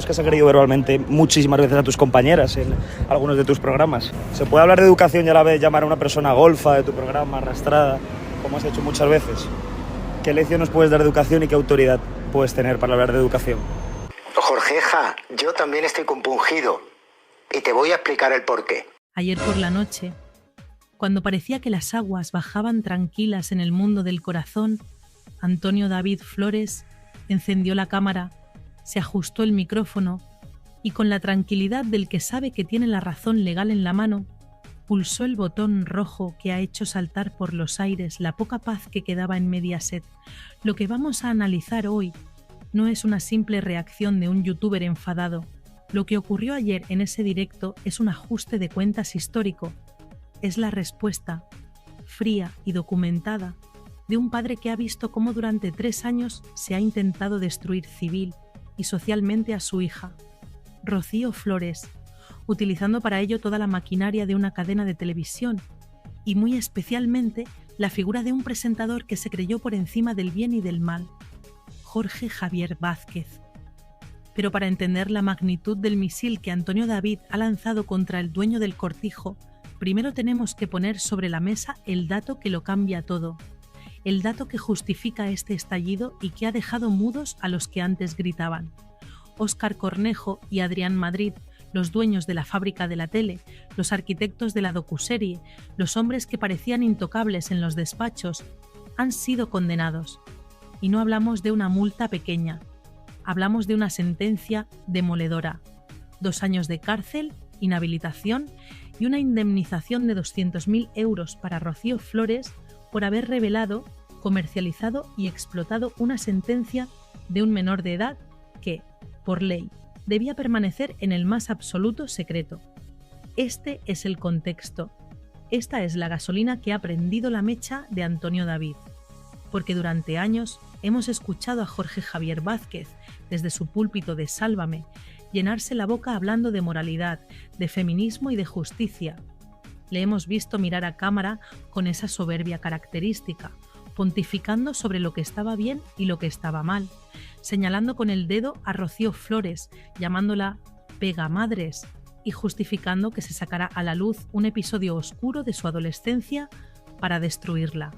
Que has agredido verbalmente muchísimas veces a tus compañeras en algunos de tus programas. ¿Se puede hablar de educación y a la vez llamar a una persona golfa de tu programa, arrastrada, como has hecho muchas veces? ¿Qué lección nos puedes dar de educación y qué autoridad puedes tener para hablar de educación? Jorgeja, yo también estoy compungido y te voy a explicar el porqué. Ayer por la noche, cuando parecía que las aguas bajaban tranquilas en el mundo del corazón, Antonio David Flores encendió la cámara, se ajustó el micrófono y con la tranquilidad del que sabe que tiene la razón legal en la mano, pulsó el botón rojo que ha hecho saltar por los aires la poca paz que quedaba en Mediaset. Lo que vamos a analizar hoy no es una simple reacción de un youtuber enfadado. Lo que ocurrió ayer en ese directo es un ajuste de cuentas histórico. Es la respuesta, fría y documentada, de un padre que ha visto cómo durante 3 años se ha intentado destruir civil y socialmente a su hija, Rocío Flores, utilizando para ello toda la maquinaria de una cadena de televisión y muy especialmente la figura de un presentador que se creyó por encima del bien y del mal, Jorge Javier Vázquez. Pero para entender la magnitud del misil que Antonio David ha lanzado contra el dueño del Cortijo, primero tenemos que poner sobre la mesa el dato que lo cambia todo. El dato que justifica este estallido y que ha dejado mudos a los que antes gritaban. Óscar Cornejo y Adrián Madrid, los dueños de la fábrica de la tele, los arquitectos de la docuserie, los hombres que parecían intocables en los despachos, han sido condenados. Y no hablamos de una multa pequeña, hablamos de una sentencia demoledora. 2 años de cárcel, inhabilitación y una indemnización de 200.000 euros para Rocío Flores por haber revelado, comercializado y explotado una sentencia de un menor de edad que, por ley, debía permanecer en el más absoluto secreto. Este es el contexto. Esta es la gasolina que ha prendido la mecha de Antonio David. Porque durante años hemos escuchado a Jorge Javier Vázquez, desde su púlpito de Sálvame, llenarse la boca hablando de moralidad, de feminismo y de justicia. Le hemos visto mirar a cámara con esa soberbia característica, pontificando sobre lo que estaba bien y lo que estaba mal, señalando con el dedo a Rocío Flores, llamándola pegamadres y justificando que se sacara a la luz un episodio oscuro de su adolescencia para destruirla.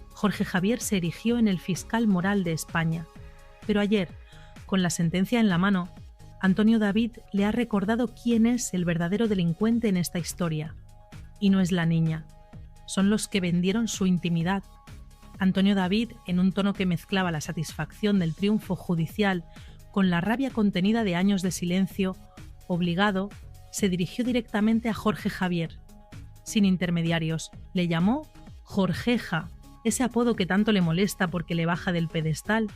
Jorge Javier se erigió en el fiscal moral de España, pero ayer, con la sentencia en la mano, Antonio David le ha recordado quién es el verdadero delincuente en esta historia. Y no es la niña, son los que vendieron su intimidad. Antonio David, en un tono que mezclaba la satisfacción del triunfo judicial con la rabia contenida de años de silencio, obligado, se dirigió directamente a Jorge Javier. Sin intermediarios, le llamó Jorgeja, ese apodo que tanto le molesta porque le baja del pedestal,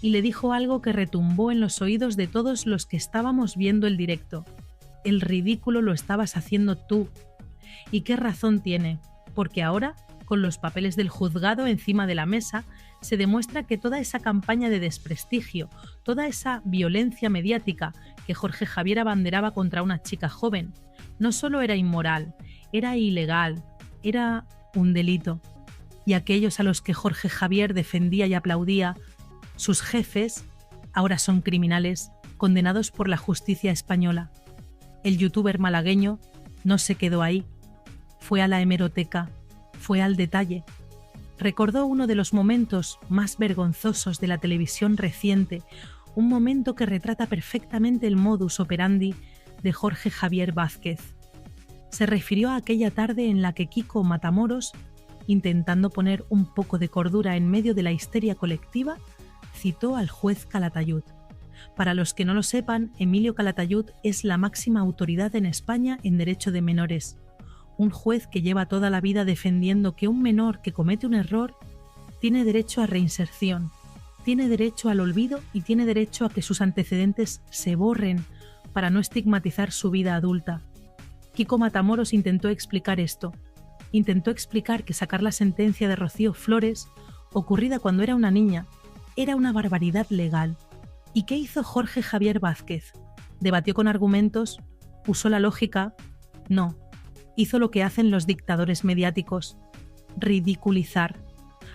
y le dijo algo que retumbó en los oídos de todos los que estábamos viendo el directo. El ridículo lo estabas haciendo tú. ¿Y qué razón tiene? Porque ahora, con los papeles del juzgado encima de la mesa, se demuestra que toda esa campaña de desprestigio, toda esa violencia mediática que Jorge Javier abanderaba contra una chica joven, no solo era inmoral, era ilegal, era un delito. Y aquellos a los que Jorge Javier defendía y aplaudía, sus jefes, ahora son criminales, condenados por la justicia española. El youtuber malagueño no se quedó ahí. Fue a la hemeroteca, fue al detalle. Recordó uno de los momentos más vergonzosos de la televisión reciente, un momento que retrata perfectamente el modus operandi de Jorge Javier Vázquez. Se refirió a aquella tarde en la que Kiko Matamoros, intentando poner un poco de cordura en medio de la histeria colectiva, citó al juez Calatayud. Para los que no lo sepan, Emilio Calatayud es la máxima autoridad en España en derecho de menores. Un juez que lleva toda la vida defendiendo que un menor que comete un error tiene derecho a reinserción, tiene derecho al olvido y tiene derecho a que sus antecedentes se borren para no estigmatizar su vida adulta. Kiko Matamoros intentó explicar esto. Intentó explicar que sacar la sentencia de Rocío Flores, ocurrida cuando era una niña, era una barbaridad legal. ¿Y qué hizo Jorge Javier Vázquez? ¿Debatió con argumentos? ¿Usó la lógica? No. Hizo lo que hacen los dictadores mediáticos: ridiculizar.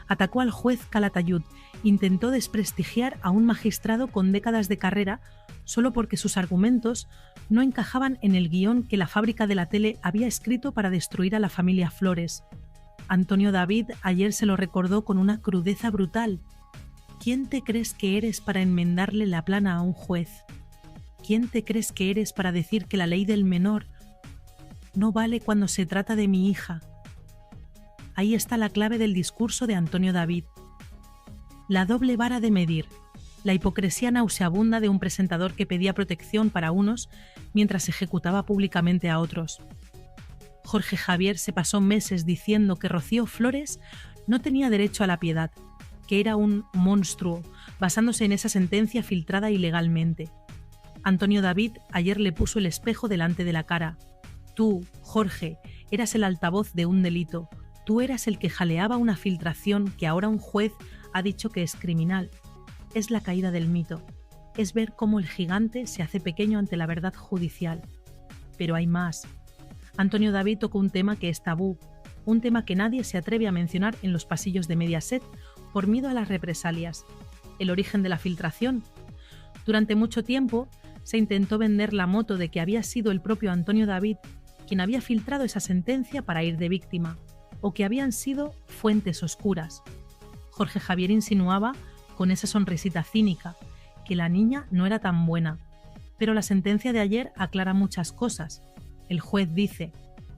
Atacó al juez Calatayud, intentó desprestigiar a un magistrado con décadas de carrera solo porque sus argumentos no encajaban en el guión que la fábrica de la tele había escrito para destruir a la familia Flores. Antonio David ayer se lo recordó con una crudeza brutal. ¿Quién te crees que eres para enmendarle la plana a un juez? ¿Quién te crees que eres para decir que la ley del menor no vale cuando se trata de mi hija? Ahí está la clave del discurso de Antonio David. La doble vara de medir, la hipocresía nauseabunda de un presentador que pedía protección para unos mientras ejecutaba públicamente a otros. Jorge Javier se pasó meses diciendo que Rocío Flores no tenía derecho a la piedad, que era un monstruo, basándose en esa sentencia filtrada ilegalmente. Antonio David ayer le puso el espejo delante de la cara. Tú, Jorge, eras el altavoz de un delito. Tú eras el que jaleaba una filtración que ahora un juez ha dicho que es criminal. Es la caída del mito. Es ver cómo el gigante se hace pequeño ante la verdad judicial. Pero hay más. Antonio David tocó un tema que es tabú, un tema que nadie se atreve a mencionar en los pasillos de Mediaset por miedo a las represalias. El origen de la filtración. Durante mucho tiempo se intentó vender la moto de que había sido el propio Antonio David quien había filtrado esa sentencia para ir de víctima, o que habían sido fuentes oscuras. Jorge Javier insinuaba, con esa sonrisita cínica, que la niña no era tan buena. Pero la sentencia de ayer aclara muchas cosas. El juez dice,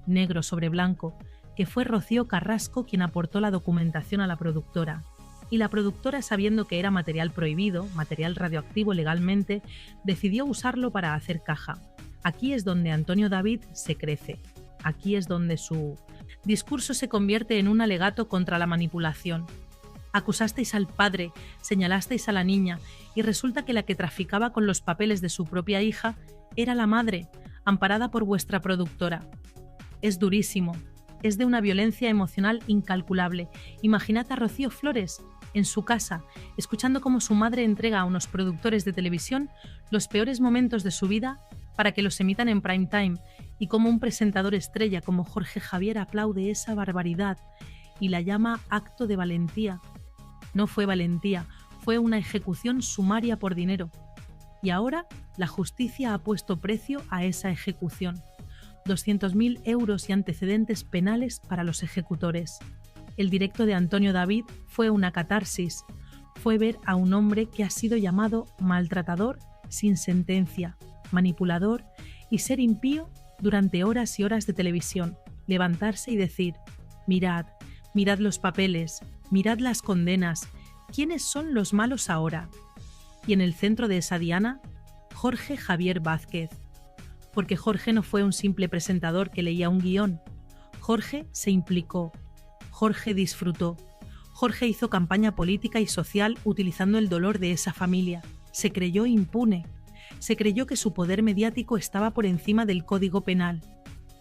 negro sobre blanco, que fue Rocío Carrasco quien aportó la documentación a la productora. Y la productora, sabiendo que era material prohibido, material radioactivo legalmente, decidió usarlo para hacer caja. Aquí es donde Antonio David se crece. Aquí es donde su discurso se convierte en un alegato contra la manipulación. Acusasteis al padre, señalasteis a la niña, y resulta que la que traficaba con los papeles de su propia hija era la madre, amparada por vuestra productora. Es durísimo, es de una violencia emocional incalculable. Imaginad a Rocío Flores en su casa, escuchando cómo su madre entrega a unos productores de televisión los peores momentos de su vida para que los emitan en prime time, y cómo un presentador estrella como Jorge Javier aplaude esa barbaridad y la llama acto de valentía. No fue valentía, fue una ejecución sumaria por dinero. Y ahora la justicia ha puesto precio a esa ejecución. 200.000 euros y antecedentes penales para los ejecutores. El directo de Antonio David fue una catarsis. Fue ver a un hombre que ha sido llamado maltratador sin sentencia, manipulador y ser impío durante horas y horas de televisión. Levantarse y decir, mirad, mirad los papeles, mirad las condenas, ¿quiénes son los malos ahora? Y en el centro de esa diana, Jorge Javier Vázquez. Porque Jorge no fue un simple presentador que leía un guión. Jorge se implicó. Jorge disfrutó. Jorge hizo campaña política y social utilizando el dolor de esa familia. Se creyó impune. Se creyó que su poder mediático estaba por encima del Código Penal.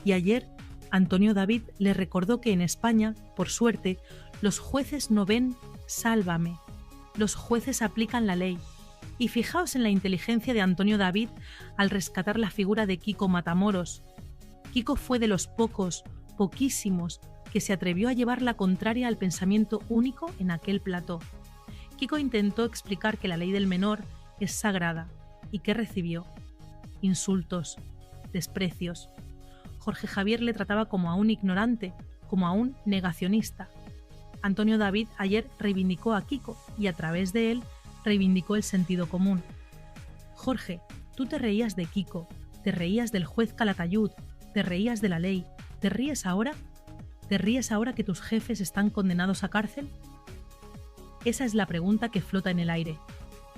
Y ayer, Antonio David le recordó que en España, por suerte, los jueces no ven sálvame. Los jueces aplican la ley. Y fijaos en la inteligencia de Antonio David al rescatar la figura de Kiko Matamoros. Kiko fue de los pocos, poquísimos, que se atrevió a llevar la contraria al pensamiento único en aquel plató. Kiko intentó explicar que la ley del menor es sagrada. ¿Y qué recibió? Insultos, desprecios. Jorge Javier le trataba como a un ignorante, como a un negacionista. Antonio David ayer reivindicó a Kiko y a través de él reivindicó el sentido común. Jorge, tú te reías de Kiko, te reías del juez Calatayud, te reías de la ley, ¿te ríes ahora? ¿Te ríes ahora que tus jefes están condenados a cárcel? Esa es la pregunta que flota en el aire.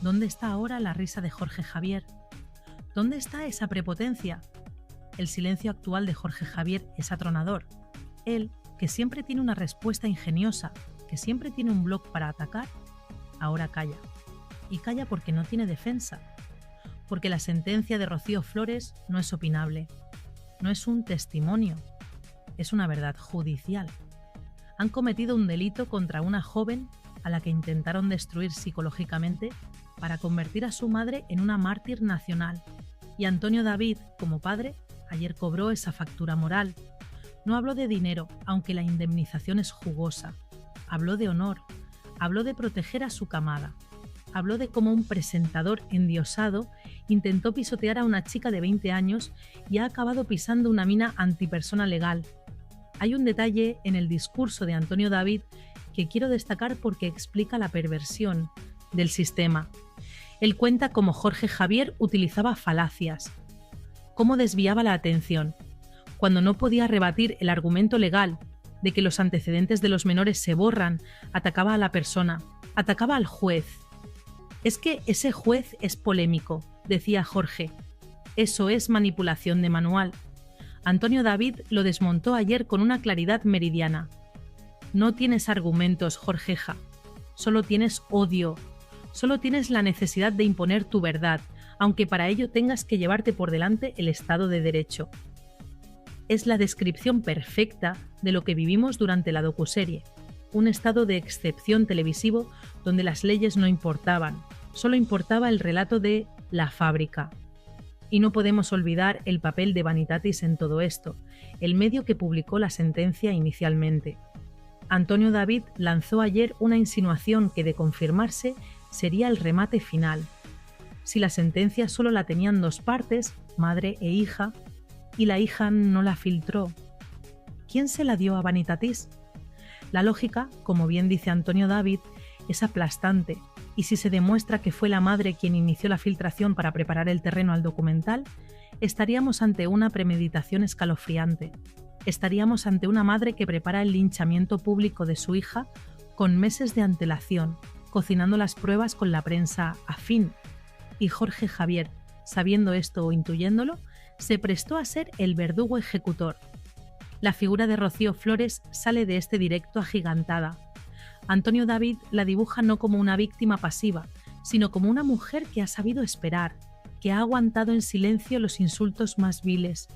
¿Dónde está ahora la risa de Jorge Javier? ¿Dónde está esa prepotencia? El silencio actual de Jorge Javier es atronador. Él, que siempre tiene una respuesta ingeniosa, que siempre tiene un bloc para atacar, ahora calla. Y calla porque no tiene defensa. Porque la sentencia de Rocío Flores no es opinable. No es un testimonio. Es una verdad judicial. Han cometido un delito contra una joven a la que intentaron destruir psicológicamente para convertir a su madre en una mártir nacional. Y Antonio David, como padre, ayer cobró esa factura moral. No habló de dinero, aunque la indemnización es jugosa. Habló de honor, habló de proteger a su camada. Habló de cómo un presentador endiosado intentó pisotear a una chica de 20 años y ha acabado pisando una mina antipersona legal. Hay un detalle en el discurso de Antonio David que quiero destacar porque explica la perversión del sistema. Él cuenta cómo Jorge Javier utilizaba falacias, cómo desviaba la atención. Cuando no podía rebatir el argumento legal de que los antecedentes de los menores se borran, atacaba a la persona, atacaba al juez. Es que ese juez es polémico, decía Jorge. Eso es manipulación de manual. Antonio David lo desmontó ayer con una claridad meridiana. No tienes argumentos, Jorgeja. Solo tienes odio. Solo tienes la necesidad de imponer tu verdad, aunque para ello tengas que llevarte por delante el Estado de Derecho. Es la descripción perfecta de lo que vivimos durante la docuserie. Un estado de excepción televisivo donde las leyes no importaban, solo importaba el relato de la fábrica. Y no podemos olvidar el papel de Vanitatis en todo esto, el medio que publicó la sentencia inicialmente. Antonio David lanzó ayer una insinuación que, de confirmarse, sería el remate final. Si la sentencia solo la tenían dos partes, madre e hija, y la hija no la filtró, ¿quién se la dio a Vanitatis? La lógica, como bien dice Antonio David, es aplastante, y si se demuestra que fue la madre quien inició la filtración para preparar el terreno al documental, estaríamos ante una premeditación escalofriante. Estaríamos ante una madre que prepara el linchamiento público de su hija con meses de antelación, cocinando las pruebas con la prensa afín. Y Jorge Javier, sabiendo esto o intuyéndolo, se prestó a ser el verdugo ejecutor. La figura de Rocío Flores sale de este directo agigantada. Antonio David la dibuja no como una víctima pasiva, sino como una mujer que ha sabido esperar, que ha aguantado en silencio los insultos más viles,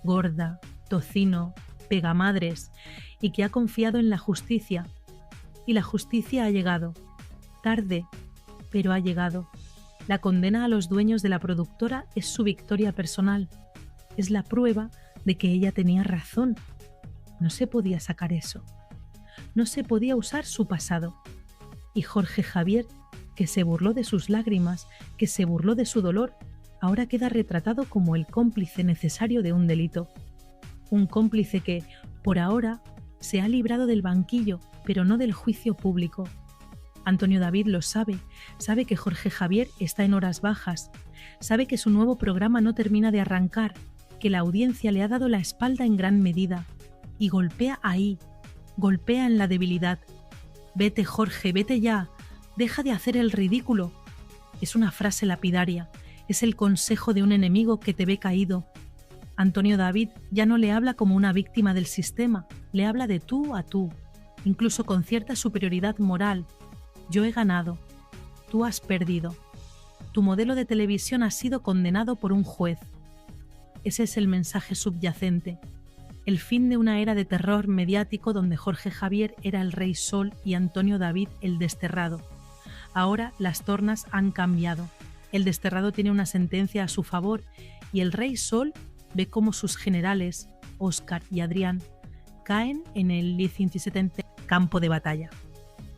gorda, tocino, pegamadres, y que ha confiado en la justicia. Y la justicia ha llegado. Tarde, pero ha llegado. La condena a los dueños de la productora es su victoria personal. Es la prueba de que ella tenía razón. No se podía sacar eso. No se podía usar su pasado. Y Jorge Javier, que se burló de sus lágrimas, que se burló de su dolor, ahora queda retratado como el cómplice necesario de un delito. Un cómplice que, por ahora, se ha librado del banquillo, pero no del juicio público. Antonio David lo sabe que Jorge Javier está en horas bajas, sabe que su nuevo programa no termina de arrancar, que la audiencia le ha dado la espalda en gran medida, y golpea ahí, golpea en la debilidad. Vete, Jorge, vete ya, deja de hacer el ridículo. Es una frase lapidaria, es el consejo de un enemigo que te ve caído. Antonio David ya no le habla como una víctima del sistema, le habla de tú a tú, incluso con cierta superioridad moral. Yo he ganado, tú has perdido. Tu modelo de televisión ha sido condenado por un juez. Ese es el mensaje subyacente. El fin de una era de terror mediático donde Jorge Javier era el rey Sol y Antonio David el desterrado. Ahora las tornas han cambiado. El desterrado tiene una sentencia a su favor y el rey Sol ve cómo sus generales, Óscar y Adrián, caen en el L'57 campo de batalla.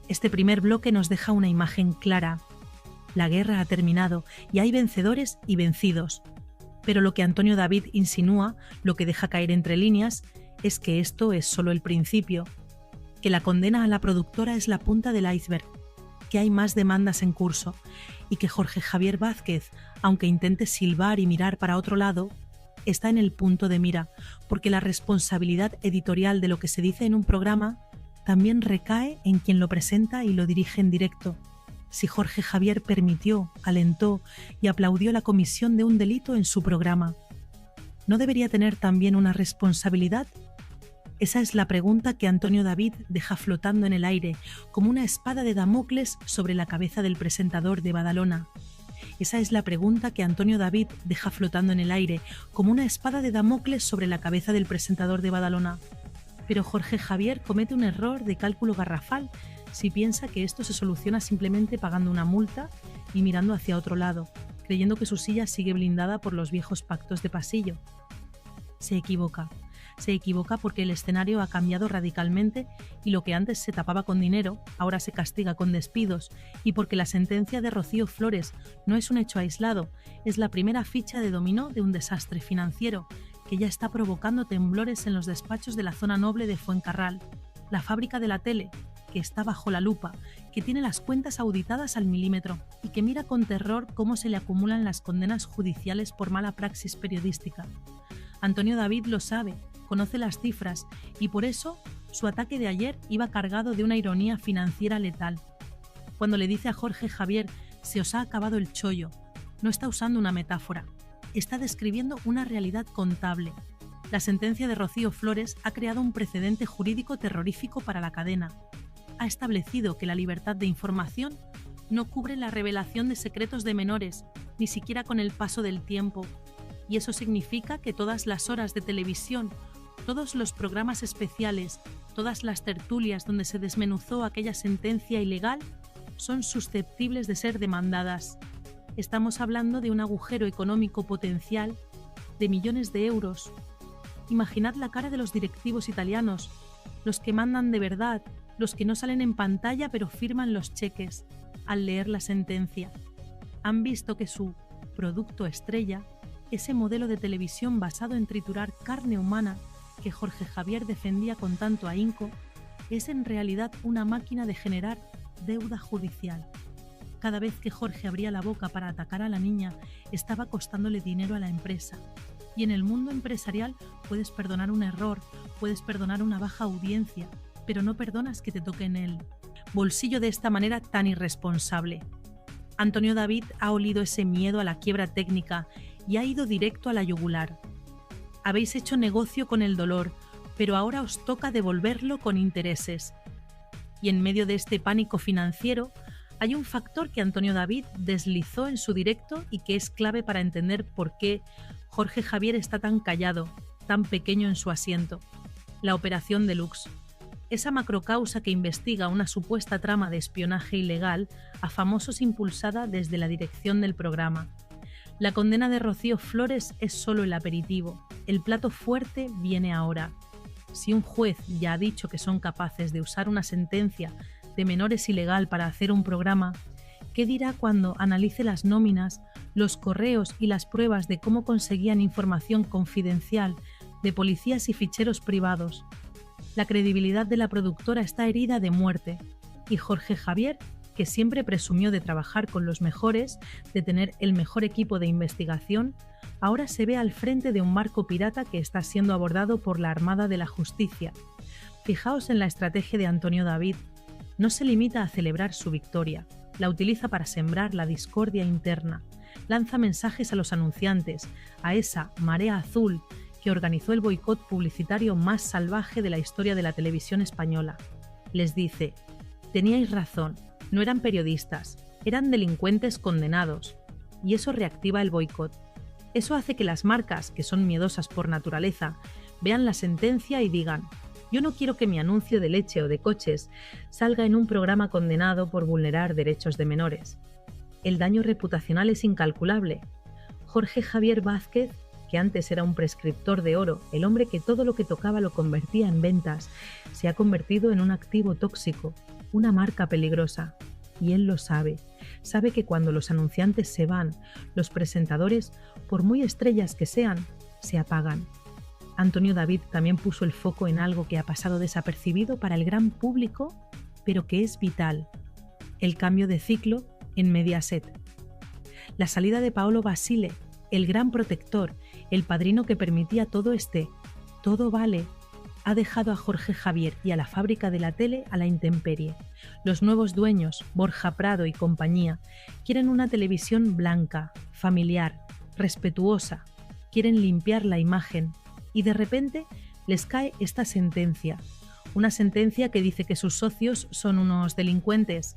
Este primer bloque nos deja una imagen clara. La guerra ha terminado y hay vencedores y vencidos. Pero lo que Antonio David insinúa, lo que deja caer entre líneas, es que esto es solo el principio, que la condena a la productora es la punta del iceberg, que hay más demandas en curso y que Jorge Javier Vázquez, aunque intente silbar y mirar para otro lado, está en el punto de mira, porque la responsabilidad editorial de lo que se dice en un programa también recae en quien lo presenta y lo dirige en directo. Si Jorge Javier permitió, alentó y aplaudió la comisión de un delito en su programa, ¿no debería tener también una responsabilidad? Esa es la pregunta que Antonio David deja flotando en el aire, como una espada de Damocles sobre la cabeza del presentador de Badalona. Esa es la pregunta que Antonio David deja flotando en el aire, como una espada de Damocles sobre la cabeza del presentador de Badalona. Pero Jorge Javier comete un error de cálculo garrafal si piensa que esto se soluciona simplemente pagando una multa y mirando hacia otro lado, creyendo que su silla sigue blindada por los viejos pactos de pasillo. Se equivoca. Se equivoca porque el escenario ha cambiado radicalmente y lo que antes se tapaba con dinero, ahora se castiga con despidos, y porque la sentencia de Rocío Flores no es un hecho aislado, es la primera ficha de dominó de un desastre financiero que ya está provocando temblores en los despachos de la zona noble de Fuencarral, la fábrica de la tele, que está bajo la lupa, que tiene las cuentas auditadas al milímetro y que mira con terror cómo se le acumulan las condenas judiciales por mala praxis periodística. Antonio David lo sabe, conoce las cifras y por eso su ataque de ayer iba cargado de una ironía financiera letal. Cuando le dice a Jorge Javier «se os ha acabado el chollo», no está usando una metáfora, está describiendo una realidad contable. La sentencia de Rocío Flores ha creado un precedente jurídico terrorífico para la cadena. Ha establecido que la libertad de información no cubre la revelación de secretos de menores, ni siquiera con el paso del tiempo. Y eso significa que todas las horas de televisión, todos los programas especiales, todas las tertulias donde se desmenuzó aquella sentencia ilegal, son susceptibles de ser demandadas. Estamos hablando de un agujero económico potencial de millones de euros. Imaginad la cara de los directivos italianos, los que mandan de verdad, los que no salen en pantalla pero firman los cheques al leer la sentencia. Han visto que su producto estrella, ese modelo de televisión basado en triturar carne humana que Jorge Javier defendía con tanto ahínco, es en realidad una máquina de generar deuda judicial. Cada vez que Jorge abría la boca para atacar a la niña, estaba costándole dinero a la empresa. Y en el mundo empresarial puedes perdonar un error, puedes perdonar una baja audiencia, pero no perdonas que te toquen el bolsillo de esta manera tan irresponsable. Antonio David ha olido ese miedo a la quiebra técnica y ha ido directo a la yugular. Habéis hecho negocio con el dolor, pero ahora os toca devolverlo con intereses. Y en medio de este pánico financiero, hay un factor que Antonio David deslizó en su directo y que es clave para entender por qué Jorge Javier está tan callado, tan pequeño en su asiento. La Operación Deluxe. Esa macrocausa que investiga una supuesta trama de espionaje ilegal a famosos impulsada desde la dirección del programa. La condena de Rocío Flores es solo el aperitivo. El plato fuerte viene ahora. Si un juez ya ha dicho que son capaces de usar una sentencia de menores ilegal para hacer un programa, ¿qué dirá cuando analice las nóminas, los correos y las pruebas de cómo conseguían información confidencial de policías y ficheros privados? La credibilidad de la productora está herida de muerte y Jorge Javier, que siempre presumió de trabajar con los mejores, de tener el mejor equipo de investigación, ahora se ve al frente de un barco pirata que está siendo abordado por la Armada de la Justicia. Fijaos en la estrategia de Antonio David. No se limita a celebrar su victoria, la utiliza para sembrar la discordia interna, lanza mensajes a los anunciantes, a esa marea azul que organizó el boicot publicitario más salvaje de la historia de la televisión española. Les dice: teníais razón, no eran periodistas, eran delincuentes condenados, y eso reactiva el boicot. Eso hace que las marcas, que son miedosas por naturaleza, vean la sentencia y digan: yo no quiero que mi anuncio de leche o de coches salga en un programa condenado por vulnerar derechos de menores. El daño reputacional es incalculable. Jorge Javier Vázquez, que antes era un prescriptor de oro, el hombre que todo lo que tocaba lo convertía en ventas, se ha convertido en un activo tóxico, una marca peligrosa. Y él lo sabe. Sabe que cuando los anunciantes se van, los presentadores, por muy estrellas que sean, se apagan. Antonio David también puso el foco en algo que ha pasado desapercibido para el gran público, pero que es vital: el cambio de ciclo en Mediaset. La salida de Paolo Basile, el gran protector, el padrino que permitía todo vale, ha dejado a Jorge Javier y a la fábrica de la tele a la intemperie. Los nuevos dueños, Borja Prado y compañía, quieren una televisión blanca, familiar, respetuosa, quieren limpiar la imagen. Y de repente les cae esta sentencia, una sentencia que dice que sus socios son unos delincuentes.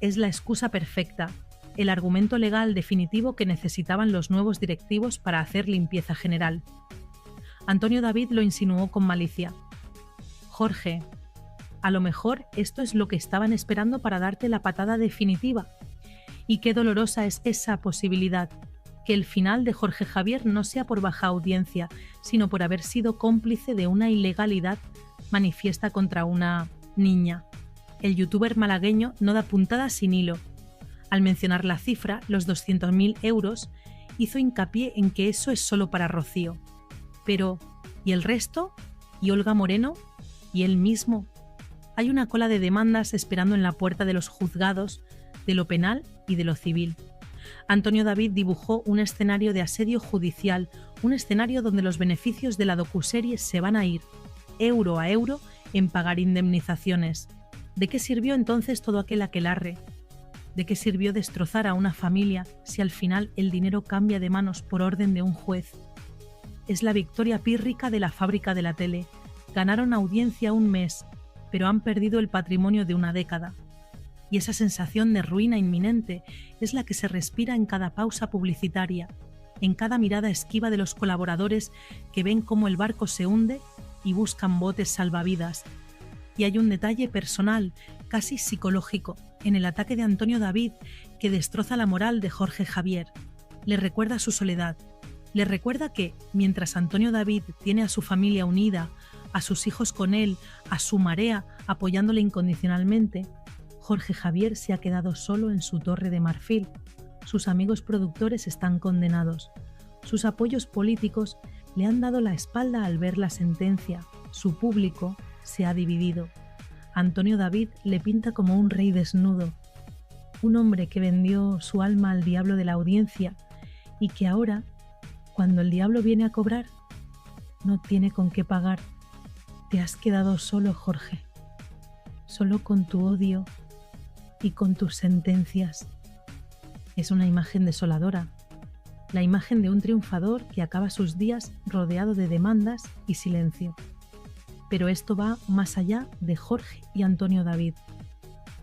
Es la excusa perfecta, el argumento legal definitivo que necesitaban los nuevos directivos para hacer limpieza general. Antonio David lo insinuó con malicia. Jorge, a lo mejor esto es lo que estaban esperando para darte la patada definitiva. Y qué dolorosa es esa posibilidad, que el final de Jorge Javier no sea por baja audiencia, sino por haber sido cómplice de una ilegalidad manifiesta contra una niña. El youtuber malagueño no da puntada sin hilo. Al mencionar la cifra, los 200.000 euros, hizo hincapié en que eso es solo para Rocío. Pero, ¿y el resto? ¿Y Olga Moreno? ¿Y él mismo? Hay una cola de demandas esperando en la puerta de los juzgados, de lo penal y de lo civil. Antonio David dibujó un escenario de asedio judicial, un escenario donde los beneficios de la docuserie se van a ir, euro a euro, en pagar indemnizaciones. ¿De qué sirvió entonces todo aquel aquelarre? ¿De qué sirvió destrozar a una familia si al final el dinero cambia de manos por orden de un juez? Es la victoria pírrica de la fábrica de la tele. Ganaron audiencia un mes, pero han perdido el patrimonio de una década. Y esa sensación de ruina inminente es la que se respira en cada pausa publicitaria, en cada mirada esquiva de los colaboradores que ven cómo el barco se hunde y buscan botes salvavidas. Y hay un detalle personal, casi psicológico, en el ataque de Antonio David que destroza la moral de Jorge Javier. Le recuerda su soledad. Le recuerda que, mientras Antonio David tiene a su familia unida, a sus hijos con él, a su marea apoyándole incondicionalmente, Jorge Javier se ha quedado solo en su torre de marfil. Sus amigos productores están condenados. Sus apoyos políticos le han dado la espalda al ver la sentencia. Su público se ha dividido. Antonio David le pinta como un rey desnudo, un hombre que vendió su alma al diablo de la audiencia y que ahora, cuando el diablo viene a cobrar, no tiene con qué pagar. Te has quedado solo, Jorge, solo con tu odio y con tus sentencias. Es una imagen desoladora, la imagen de un triunfador que acaba sus días rodeado de demandas y silencio. Pero esto va más allá de Jorge y Antonio David.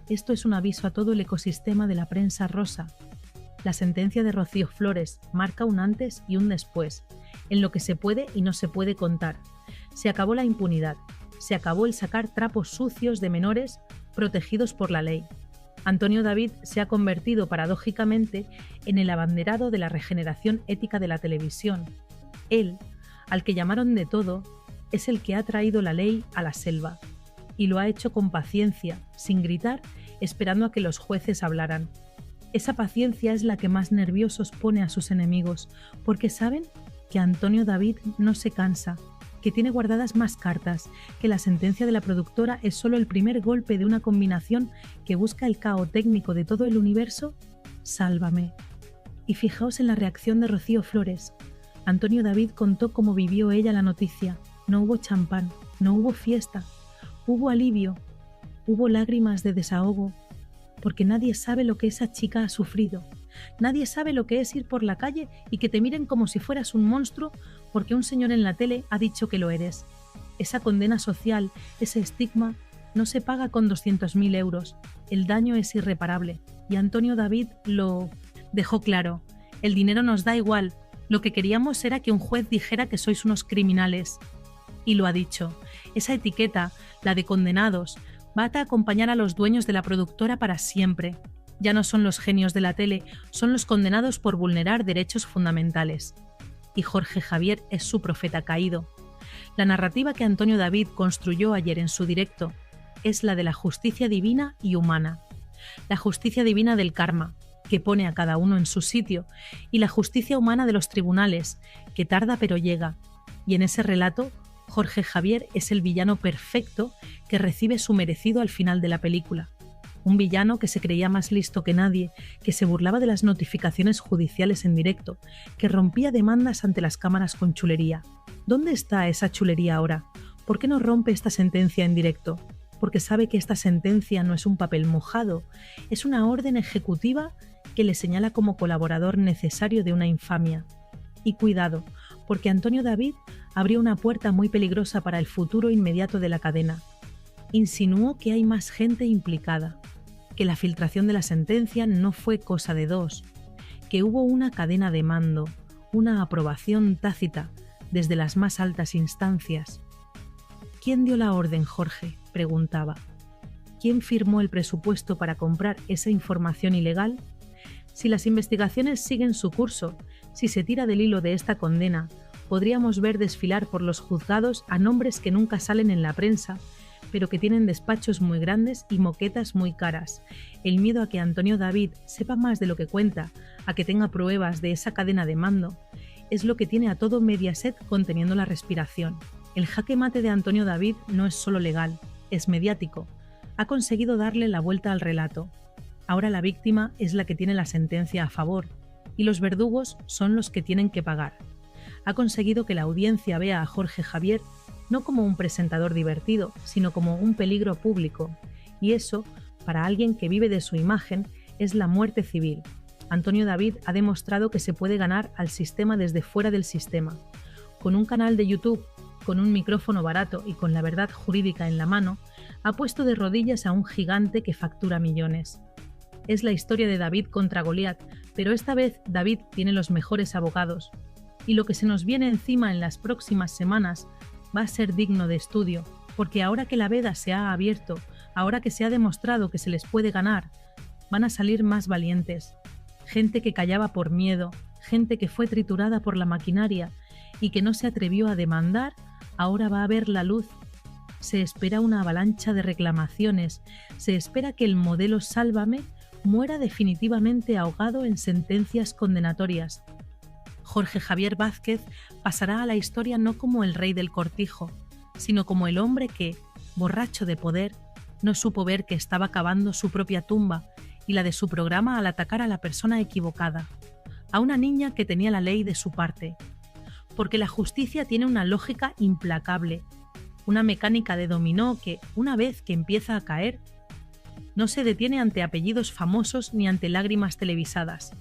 Esto es un aviso a todo el ecosistema de la prensa rosa. La sentencia de Rocío Flores marca un antes y un después, en lo que se puede y no se puede contar. Se acabó la impunidad, se acabó el sacar trapos sucios de menores protegidos por la ley. Antonio David se ha convertido paradójicamente en el abanderado de la regeneración ética de la televisión. Él, al que llamaron de todo, es el que ha traído la ley a la selva, y lo ha hecho con paciencia, sin gritar, esperando a que los jueces hablaran. Esa paciencia es la que más nerviosos pone a sus enemigos, porque saben que Antonio David no se cansa, que tiene guardadas más cartas, que la sentencia de la productora es solo el primer golpe de una combinación que busca el caos técnico de todo el universo. Sálvame. Y fijaos en la reacción de Rocío Flores. Antonio David contó cómo vivió ella la noticia. No hubo champán, no hubo fiesta, hubo alivio, hubo lágrimas de desahogo, porque nadie sabe lo que esa chica ha sufrido. Nadie sabe lo que es ir por la calle y que te miren como si fueras un monstruo porque un señor en la tele ha dicho que lo eres. Esa condena social, ese estigma, no se paga con 200.000 euros. El daño es irreparable. Y Antonio David lo dejó claro. El dinero nos da igual. Lo que queríamos era que un juez dijera que sois unos criminales. Y lo ha dicho. Esa etiqueta, la de condenados, va a acompañar a los dueños de la productora para siempre. Ya no son los genios de la tele, son los condenados por vulnerar derechos fundamentales. Y Jorge Javier es su profeta caído. La narrativa que Antonio David construyó ayer en su directo es la de la justicia divina y humana. La justicia divina del karma, que pone a cada uno en su sitio, y la justicia humana de los tribunales, que tarda pero llega. Y en ese relato, Jorge Javier es el villano perfecto que recibe su merecido al final de la película. Un villano que se creía más listo que nadie, que se burlaba de las notificaciones judiciales en directo, que rompía demandas ante las cámaras con chulería. ¿Dónde está esa chulería ahora? ¿Por qué no rompe esta sentencia en directo? Porque sabe que esta sentencia no es un papel mojado, es una orden ejecutiva que le señala como colaborador necesario de una infamia. Y cuidado, porque Antonio David abrió una puerta muy peligrosa para el futuro inmediato de la cadena. Insinuó que hay más gente implicada, que la filtración de la sentencia no fue cosa de dos, que hubo una cadena de mando, una aprobación tácita desde las más altas instancias. ¿Quién dio la orden, Jorge?, preguntaba. ¿Quién firmó el presupuesto para comprar esa información ilegal? Si las investigaciones siguen su curso, Si se tira del hilo de esta condena, podríamos ver desfilar por los juzgados a nombres que nunca salen en la prensa, pero que tienen despachos muy grandes y moquetas muy caras. El miedo a que Antonio David sepa más de lo que cuenta, a que tenga pruebas de esa cadena de mando, es lo que tiene a todo Mediaset conteniendo la respiración. El jaque mate de Antonio David no es solo legal, es mediático. Ha conseguido darle la vuelta al relato. Ahora la víctima es la que tiene la sentencia a favor, y los verdugos son los que tienen que pagar. Ha conseguido que la audiencia vea a Jorge Javier no como un presentador divertido, sino como un peligro público, y eso, para alguien que vive de su imagen, es la muerte civil. Antonio David ha demostrado que se puede ganar al sistema desde fuera del sistema. Con un canal de YouTube, con un micrófono barato y con la verdad jurídica en la mano, ha puesto de rodillas a un gigante que factura millones. Es la historia de David contra Goliat, pero esta vez David tiene los mejores abogados. Y lo que se nos viene encima en las próximas semanas va a ser digno de estudio, porque ahora que la veda se ha abierto, ahora que se ha demostrado que se les puede ganar, van a salir más valientes. Gente que callaba por miedo, gente que fue triturada por la maquinaria y que no se atrevió a demandar, ahora va a ver la luz. Se espera una avalancha de reclamaciones, se espera que el modelo Sálvame muera definitivamente ahogado en sentencias condenatorias. Jorge Javier Vázquez pasará a la historia no como el rey del cortijo, sino como el hombre que, borracho de poder, no supo ver que estaba cavando su propia tumba y la de su programa al atacar a la persona equivocada, a una niña que tenía la ley de su parte. Porque la justicia tiene una lógica implacable, una mecánica de dominó que, una vez que empieza a caer, no se detiene ante apellidos famosos ni ante lágrimas televisadas.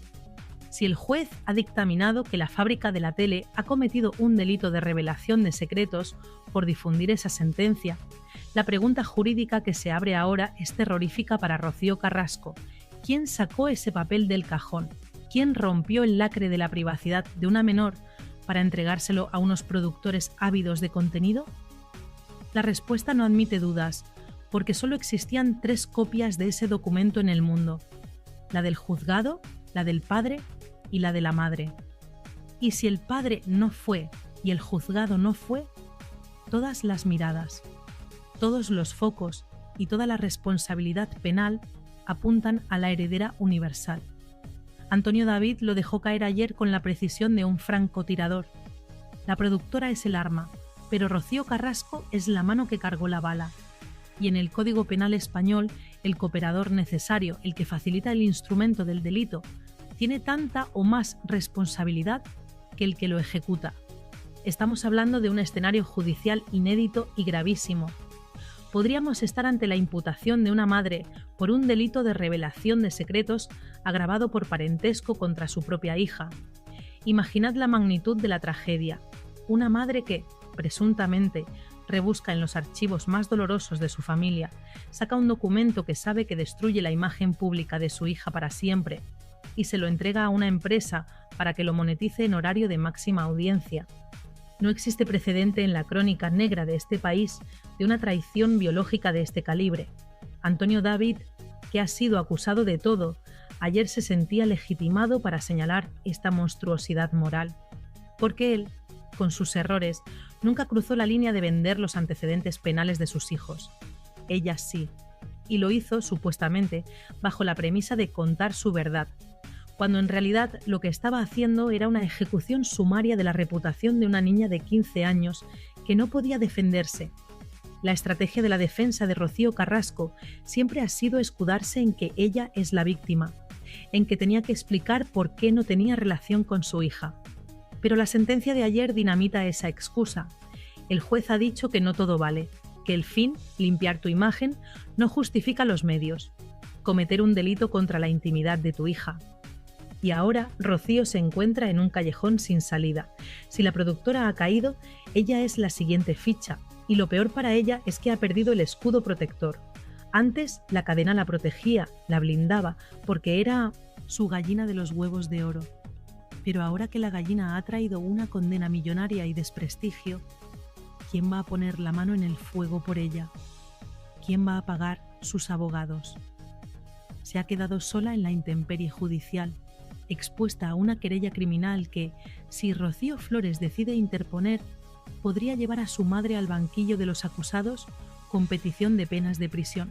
Si el juez ha dictaminado que la fábrica de la tele ha cometido un delito de revelación de secretos por difundir esa sentencia, la pregunta jurídica que se abre ahora es terrorífica para Rocío Carrasco. ¿Quién sacó ese papel del cajón? ¿Quién rompió el lacre de la privacidad de una menor para entregárselo a unos productores ávidos de contenido? La respuesta no admite dudas, porque solo existían 3 copias de ese documento en el mundo: la del juzgado, la del padre y la de la madre. Y si el padre no fue y el juzgado no fue, todas las miradas, todos los focos y toda la responsabilidad penal apuntan a la heredera universal. Antonio David lo dejó caer ayer con la precisión de un francotirador. La productora es el arma, pero Rocío Carrasco es la mano que cargó la bala. Y en el Código Penal español, el cooperador necesario, el que facilita el instrumento del delito, tiene tanta o más responsabilidad que el que lo ejecuta. Estamos hablando de un escenario judicial inédito y gravísimo. Podríamos estar ante la imputación de una madre por un delito de revelación de secretos agravado por parentesco contra su propia hija. Imaginad la magnitud de la tragedia. Una madre que, presuntamente, rebusca en los archivos más dolorosos de su familia, saca un documento que sabe que destruye la imagen pública de su hija para siempre y se lo entrega a una empresa para que lo monetice en horario de máxima audiencia. No existe precedente en la crónica negra de este país de una traición biológica de este calibre. Antonio David, que ha sido acusado de todo, ayer se sentía legitimado para señalar esta monstruosidad moral. Porque él, con sus errores, nunca cruzó la línea de vender los antecedentes penales de sus hijos. Ella sí, y lo hizo, supuestamente, bajo la premisa de contar su verdad, cuando en realidad lo que estaba haciendo era una ejecución sumaria de la reputación de una niña de 15 años que no podía defenderse. La estrategia de la defensa de Rocío Carrasco siempre ha sido escudarse en que ella es la víctima, en que tenía que explicar por qué no tenía relación con su hija. Pero la sentencia de ayer dinamita esa excusa. El juez ha dicho que no todo vale, que el fin, limpiar tu imagen, no justifica los medios. Cometer un delito contra la intimidad de tu hija. Y ahora Rocío se encuentra en un callejón sin salida. Si la productora ha caído, ella es la siguiente ficha, y lo peor para ella es que ha perdido el escudo protector. Antes la cadena la protegía, la blindaba, porque era su gallina de los huevos de oro. Pero ahora que la gallina ha traído una condena millonaria y desprestigio, ¿quién va a poner la mano en el fuego por ella? ¿Quién va a pagar sus abogados? Se ha quedado sola en la intemperie judicial. expuesta a una querella criminal que, si Rocío Flores decide interponer, podría llevar a su madre al banquillo de los acusados con petición de penas de prisión.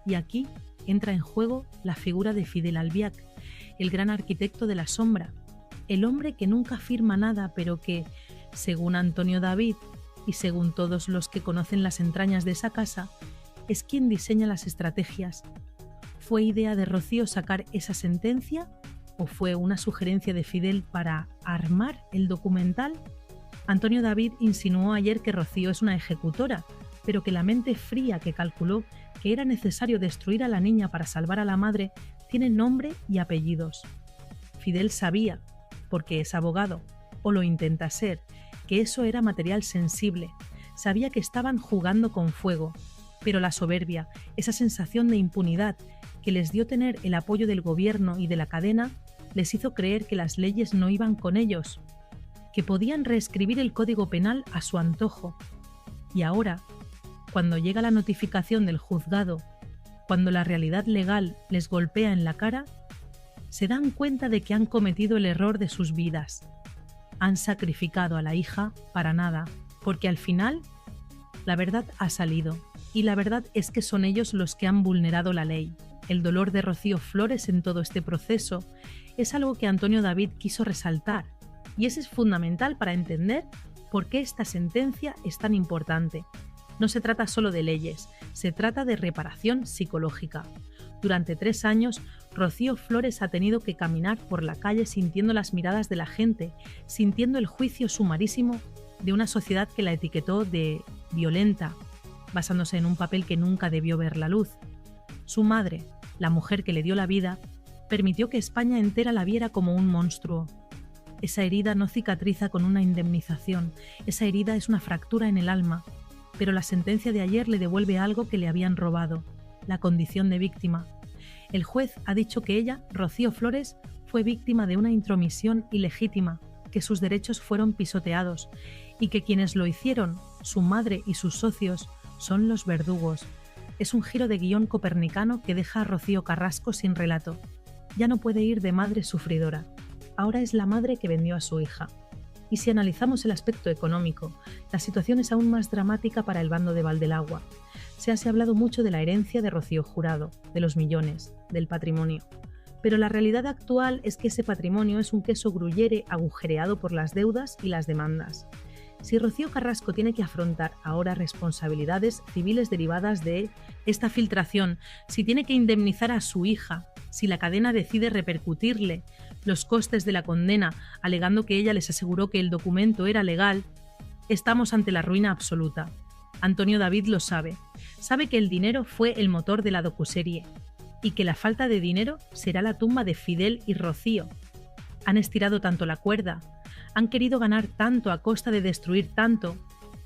Y aquí entra en juego la figura de Fidel Albiac, el gran arquitecto de la sombra, el hombre que nunca firma nada, pero que, según Antonio David y según todos los que conocen las entrañas de esa casa, es quien diseña las estrategias. ¿Fue idea de Rocío sacar esa sentencia o fue una sugerencia de Fidel para armar el documental? Antonio David insinuó ayer que Rocío es una ejecutora, pero que la mente fría que calculó que era necesario destruir a la niña para salvar a la madre tiene nombre y apellidos. Fidel sabía, porque es abogado, o lo intenta ser, que eso era material sensible. Sabía que estaban jugando con fuego, pero la soberbia, esa sensación de impunidad que les dio tener el apoyo del gobierno y de la cadena, les hizo creer que las leyes no iban con ellos, que podían reescribir el Código Penal a su antojo. Y ahora, cuando llega la notificación del juzgado, cuando la realidad legal les golpea en la cara, se dan cuenta de que han cometido el error de sus vidas. Han sacrificado a la hija para nada, porque al final la verdad ha salido, y la verdad es que son ellos los que han vulnerado la ley. El dolor de Rocío Flores en todo este proceso es algo que Antonio David quiso resaltar, y eso es fundamental para entender por qué esta sentencia es tan importante. No se trata solo de leyes, se trata de reparación psicológica. Durante 3 años, Rocío Flores ha tenido que caminar por la calle sintiendo las miradas de la gente, sintiendo el juicio sumarísimo de una sociedad que la etiquetó de violenta, basándose en un papel que nunca debió ver la luz. Su madre, la mujer que le dio la vida, permitió que España entera la viera como un monstruo. Esa herida no cicatriza con una indemnización, esa herida es una fractura en el alma, pero la sentencia de ayer le devuelve algo que le habían robado, la condición de víctima. El juez ha dicho que ella, Rocío Flores, fue víctima de una intromisión ilegítima, que sus derechos fueron pisoteados y que quienes lo hicieron, su madre y sus socios, son los verdugos. Es un giro de guión copernicano que deja a Rocío Carrasco sin relato. Ya no puede ir de madre sufridora. Ahora es la madre que vendió a su hija. Y si analizamos el aspecto económico, la situación es aún más dramática para el bando de Valdelagua. Se ha hablado mucho de la herencia de Rocío Jurado, de los millones, del patrimonio. Pero la realidad actual es que ese patrimonio es un queso gruyere agujereado por las deudas y las demandas. Si Rocío Carrasco tiene que afrontar ahora responsabilidades civiles derivadas de esta filtración, si tiene que indemnizar a su hija, si la cadena decide repercutirle los costes de la condena, alegando que ella les aseguró que el documento era legal, estamos ante la ruina absoluta. Antonio David lo sabe. Sabe que el dinero fue el motor de la docuserie y que la falta de dinero será la tumba de Fidel y Rocío. Han estirado tanto la cuerda, han querido ganar tanto a costa de destruir tanto,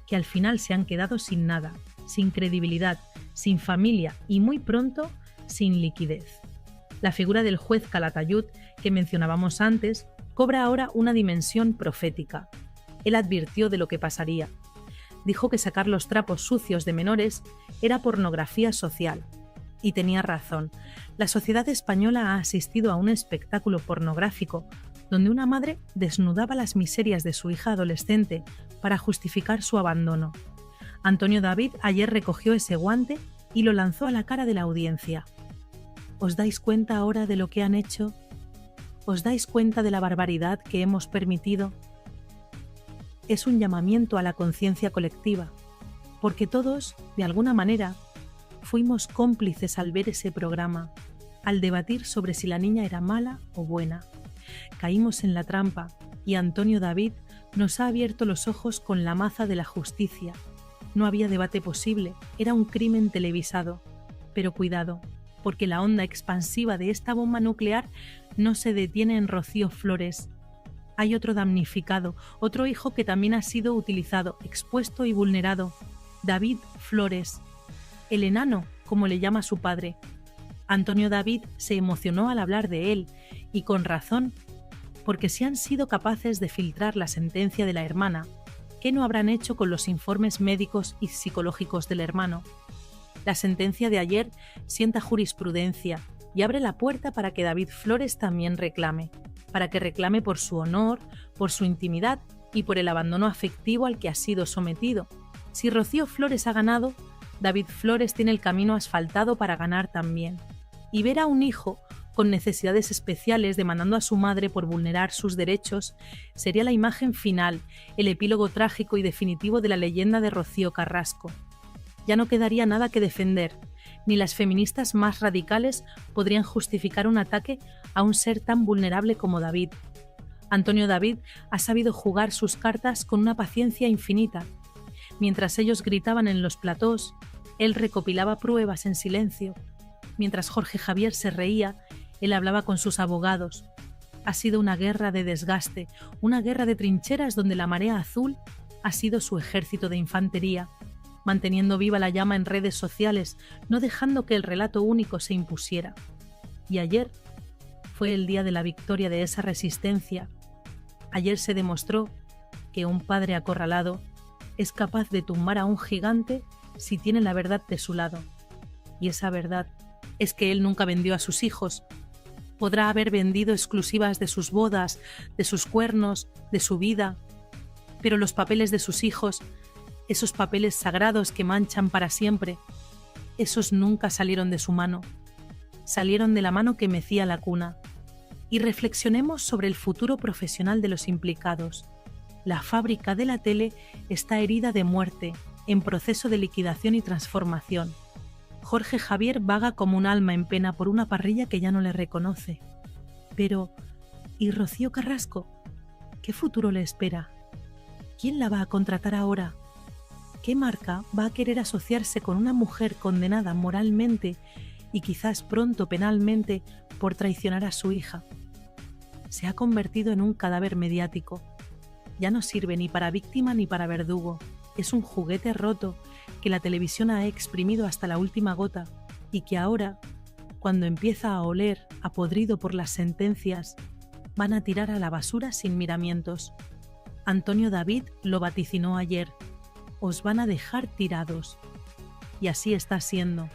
que al final se han quedado sin nada, sin credibilidad, sin familia y muy pronto sin liquidez. La figura del juez Calatayud, que mencionábamos antes, cobra ahora una dimensión profética. Él advirtió de lo que pasaría. Dijo que sacar los trapos sucios de menores era pornografía social. Y tenía razón. La sociedad española ha asistido a un espectáculo pornográfico donde una madre desnudaba las miserias de su hija adolescente para justificar su abandono. Antonio David ayer recogió ese guante y lo lanzó a la cara de la audiencia. ¿Os dais cuenta ahora de lo que han hecho? ¿Os dais cuenta de la barbaridad que hemos permitido? Es un llamamiento a la conciencia colectiva, porque todos, de alguna manera, fuimos cómplices al ver ese programa, al debatir sobre si la niña era mala o buena. Caímos en la trampa y Antonio David nos ha abierto los ojos con la maza de la justicia. No había debate posible, era un crimen televisado. Pero cuidado, porque la onda expansiva de esta bomba nuclear no se detiene en Rocío Flores. Hay otro damnificado, otro hijo que también ha sido utilizado, expuesto y vulnerado. David Flores, el enano, como le llama su padre. Antonio David se emocionó al hablar de él, y con razón, porque si han sido capaces de filtrar la sentencia de la hermana, ¿qué no habrán hecho con los informes médicos y psicológicos del hermano? La sentencia de ayer sienta jurisprudencia y abre la puerta para que David Flores también reclame. para que reclame por su honor, por su intimidad y por el abandono afectivo al que ha sido sometido. Si Rocío Flores ha ganado, David Flores tiene el camino asfaltado para ganar también. Y ver a un hijo con necesidades especiales demandando a su madre por vulnerar sus derechos sería la imagen final, el epílogo trágico y definitivo de la leyenda de Rocío Carrasco. Ya no quedaría nada que defender, ni las feministas más radicales podrían justificar un ataque a un ser tan vulnerable como David. Antonio David ha sabido jugar sus cartas con una paciencia infinita. Mientras ellos gritaban en los platós, él recopilaba pruebas en silencio. Mientras Jorge Javier se reía, él hablaba con sus abogados. Ha sido una guerra de desgaste, una guerra de trincheras donde la marea azul ha sido su ejército de infantería, manteniendo viva la llama en redes sociales, no dejando que el relato único se impusiera. Y ayer fue el día de la victoria de esa resistencia. Ayer se demostró que un padre acorralado es capaz de tumbar a un gigante si tiene la verdad de su lado. Y esa verdad es que él nunca vendió a sus hijos. Podrá haber vendido exclusivas de sus bodas, de sus cuernos, de su vida, pero los papeles de sus hijos, esos papeles sagrados que manchan para siempre, esos nunca salieron de su mano. Salieron de la mano que mecía la cuna. Y reflexionemos sobre el futuro profesional de los implicados. La fábrica de la tele está herida de muerte, en proceso de liquidación y transformación. Jorge Javier vaga como un alma en pena por una parrilla que ya no le reconoce. Pero, ¿y Rocío Carrasco? ¿Qué futuro le espera? ¿Quién la va a contratar ahora? ¿Qué marca va a querer asociarse con una mujer condenada moralmente y quizás pronto penalmente por traicionar a su hija? Se ha convertido en un cadáver mediático. Ya no sirve ni para víctima ni para verdugo. Es un juguete roto que la televisión ha exprimido hasta la última gota y que ahora, cuando empieza a oler a podrido por las sentencias, van a tirar a la basura sin miramientos. Antonio David lo vaticinó ayer. Os van a dejar tirados. Y así está siendo.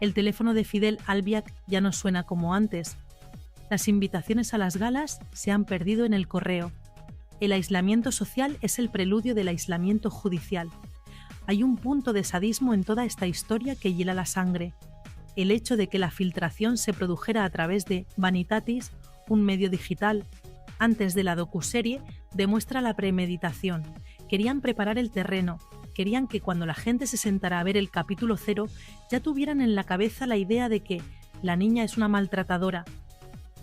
El teléfono de Fidel Albiac ya no suena como antes. Las invitaciones a las galas se han perdido en el correo. El aislamiento social es el preludio del aislamiento judicial. Hay un punto de sadismo en toda esta historia que hiela la sangre. El hecho de que la filtración se produjera a través de Vanitatis, un medio digital, antes de la docuserie, demuestra la premeditación. Querían preparar el terreno. Querían que cuando la gente se sentara a ver el capítulo 0 ya tuvieran en la cabeza la idea de que la niña es una maltratadora.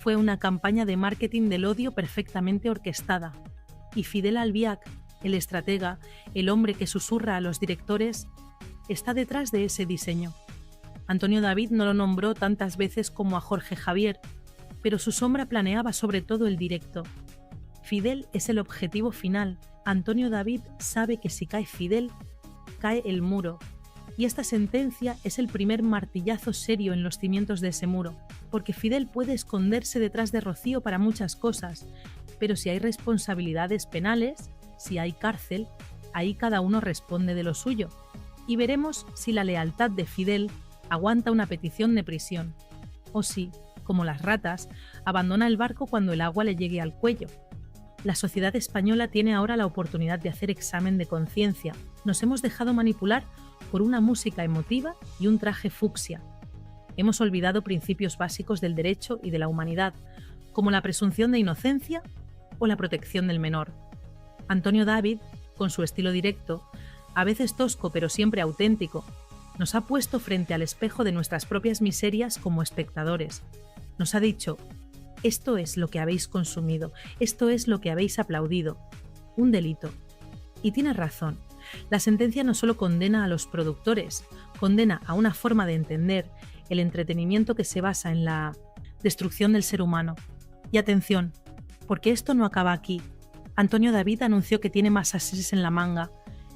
Fue una campaña de marketing del odio perfectamente orquestada. Y Fidel Albiac, el estratega, el hombre que susurra a los directores, está detrás de ese diseño. Antonio David no lo nombró tantas veces como a Jorge Javier, pero su sombra planeaba sobre todo el directo. Fidel es el objetivo final. Antonio David sabe que si cae Fidel, cae el muro. Y esta sentencia es el primer martillazo serio en los cimientos de ese muro, porque Fidel puede esconderse detrás de Rocío para muchas cosas, pero si hay responsabilidades penales, si hay cárcel, ahí cada uno responde de lo suyo. Y veremos si la lealtad de Fidel aguanta una petición de prisión, o si, como las ratas, abandona el barco cuando el agua le llegue al cuello. La sociedad española tiene ahora la oportunidad de hacer examen de conciencia. Nos hemos dejado manipular por una música emotiva y un traje fucsia. Hemos olvidado principios básicos del derecho y de la humanidad, como la presunción de inocencia o la protección del menor. Antonio David, con su estilo directo, a veces tosco pero siempre auténtico, nos ha puesto frente al espejo de nuestras propias miserias como espectadores. Nos ha dicho: esto es lo que habéis consumido, esto es lo que habéis aplaudido. Un delito. Y tiene razón. La sentencia no solo condena a los productores, condena a una forma de entender el entretenimiento que se basa en la destrucción del ser humano. Y atención, porque esto no acaba aquí. Antonio David anunció que tiene más ases en la manga,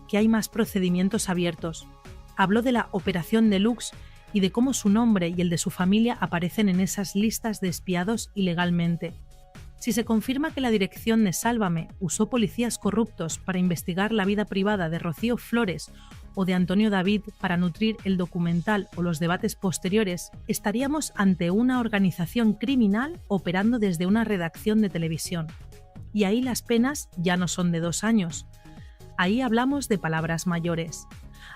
que hay más procedimientos abiertos. Habló de la Operación Deluxe y de cómo su nombre y el de su familia aparecen en esas listas de espiados ilegalmente. Si se confirma que la dirección de Sálvame usó policías corruptos para investigar la vida privada de Rocío Flores o de Antonio David para nutrir el documental o los debates posteriores, estaríamos ante una organización criminal operando desde una redacción de televisión. Y ahí las penas ya no son de 2 años. Ahí hablamos de palabras mayores.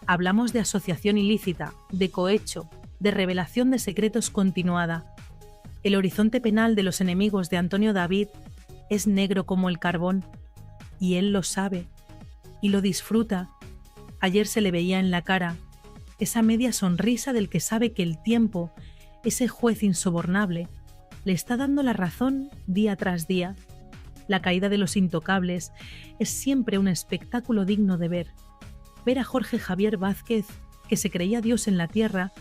Hablamos de asociación ilícita, de cohecho, de revelación de secretos continuada. El horizonte penal de los enemigos de Antonio David es negro como el carbón, y él lo sabe, y lo disfruta. Ayer se le veía en la cara esa media sonrisa del que sabe que el tiempo, ese juez insobornable, le está dando la razón día tras día. La caída de los intocables es siempre un espectáculo digno de ver. Ver a Jorge Javier Vázquez, que se creía Dios en la tierra,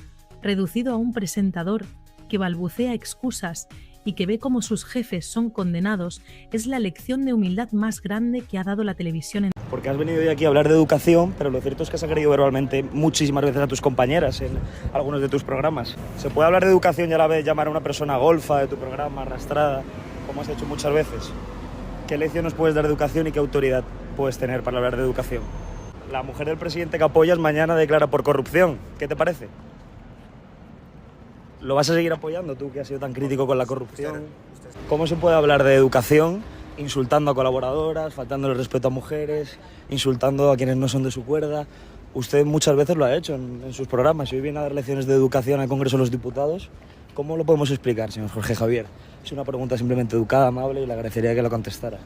reducido a un presentador que balbucea excusas y que ve cómo sus jefes son condenados, es la lección de humildad más grande que ha dado la televisión. Porque has venido hoy aquí a hablar de educación, pero lo cierto es que has agredido verbalmente muchísimas veces a tus compañeras en algunos de tus programas. ¿Se puede hablar de educación y a la vez llamar a una persona golfa de tu programa, arrastrada, como has hecho muchas veces? ¿Qué lección nos puedes dar de educación y qué autoridad puedes tener para hablar de educación? La mujer del presidente que apoyas mañana declara por corrupción. ¿Qué te parece? ¿Lo vas a seguir apoyando tú, que has sido tan crítico con la corrupción? ¿Cómo se puede hablar de educación insultando a colaboradoras, faltando el respeto a mujeres, insultando a quienes no son de su cuerda? Usted muchas veces lo ha hecho en sus programas. Si hoy viene a dar lecciones de educación al Congreso de los Diputados, ¿cómo lo podemos explicar, señor Jorge Javier? Es una pregunta simplemente educada, amable, y le agradecería que lo contestara.